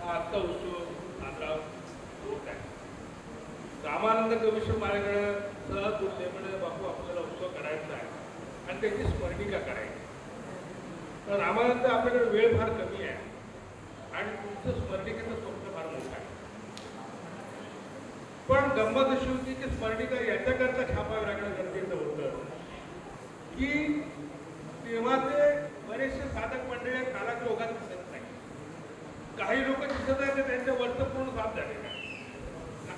आजचा उत्सव साजरा होत आहे. रामानंद कमिशन माझ्याकडे सहज बोलले म्हणजे बापू आपल्याला उत्सव करायचा आहे आणि त्याची स्मरणिका करायची. तर रामानंद आपल्याकडे वेळ फार कमी आहे आणि तुमचं स्मरणिकेचं स्वप्न फार मोठं आहे. पण गंमत अशी होती की स्मरणिका याच्याकरता छापावी लागणं गरजेचं होतं की तेव्हाचे बरेचसे साधक मंडळी कालाच्या ओघात दिसत नाही. काही लोक दिसत आहेत ते त्यांच्या वरचं पूर्ण साथ झाले नाही.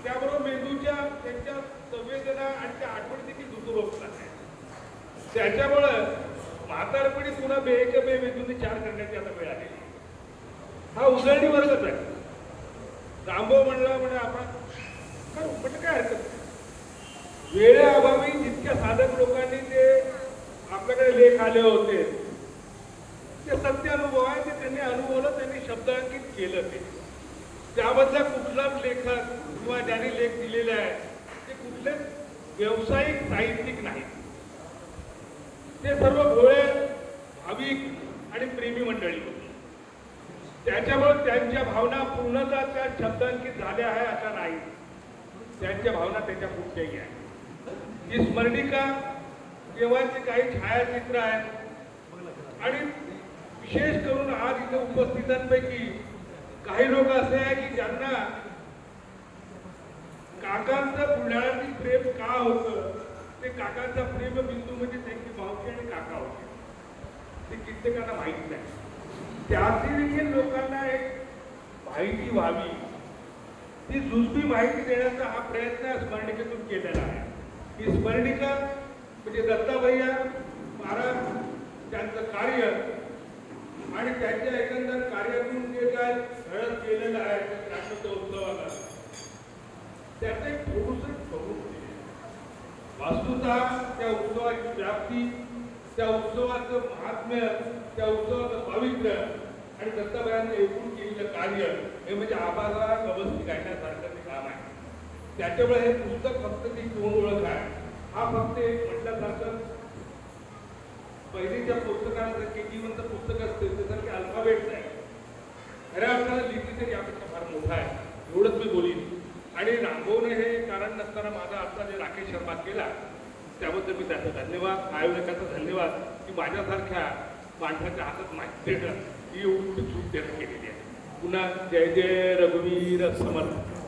त्याबरोबर मेंदूच्या त्यांच्या संवेदना आणि त्या आठवणी देखील दुर्लक्षतात आहे. त्याच्यामुळं म्हातारपणी पुन्हा बेमेंदूने चार करण्याची आता वेळ आलेली. हा उजळणी वर्गच आहे. रामभाऊ म्हणला म्हणजे आपण म्हणजे काय हरकत नाही. वेळेअभावी जितक्या साधक लोकांनी ते आपल्याकडे लेख आले होते ते सत्य अनुभव आहे. ते त्यांनी अनुभवलं, त्यांनी शब्दांकित केलं. ते त्यामधला कुठलाच लेखक किंवा ज्यांनी लेख दिलेले आहे ते कुठलेच व्यावसायिक साहित्यिक नाही. ते सर्व भोळे भाविक आणि प्रेमी मंडळी होती. त्याच्यामुळे त्यांच्या भावना पूर्णतः त्या शब्दांकित झाल्या आहे अशा नाही. त्यांच्या भावना त्याच्या पुढच्याही आहे. ही स्मरणिका तेव्हाचे काही छायाचित्र आहेत आणि विशेष करून आज इथे उपस्थितांपैकी काही लोक असे आहे की ज्यांना काकांचं बुलढाण्यातील प्रेम का होतं ते काकांचा प्रेमबिंदू म्हणजे त्यांची मावशी आणि काका होते ते कित्येकांना माहीत नाही. त्याची देखील लोकांना एक माहिती व्हावी, ती जुजबी माहिती देण्याचा हा प्रयत्न स्मरणिकेतून केलेला आहे. ही स्मरणिका म्हणजे दत्ताभैया महाराज त्यांचं कार्य आणि त्यांच्या एकंदर कार्यातून जे काय घडत केलेलं आहे त्या उत्सवाला त्याचं एक थोडंसं बघून वास्तुतः त्या उत्सवाची व्याप्ती, त्या उत्सवाचं महात्म्य, त्या उत्सवाचं पावित्र्य आणि दत्ताभैयांचं एकूण केलेलं कार्य हे म्हणजे आबाला गवसणी गायण्यासारखं ते काम आहे. त्याच्यामुळे हे पुस्तक फक्त ती कोण ओळख आहे. हा फक्त एक म्हटल्यासारखं पहिलीच्या पुस्तकासारखे जिवंत पुस्तक असते त्यासारखे अल्फाबेट्स आहे. खऱ्या अर्थानं लिहिली तर यापेक्षा फार मोठा आहे. एवढंच मी बोलीन. आणि रामभाऊने हे कारण नसताना माझा आत्ता जे राकेश शर्मा केला त्याबद्दल मी त्याचा धन्यवाद, आयोजकाचा धन्यवाद की माझ्यासारख्या माणसाच्या हातात माहिती देणं ही एवढी चूक त्यानं केलेली आहे. पुन्हा जय जय रघुवीर समर्थ.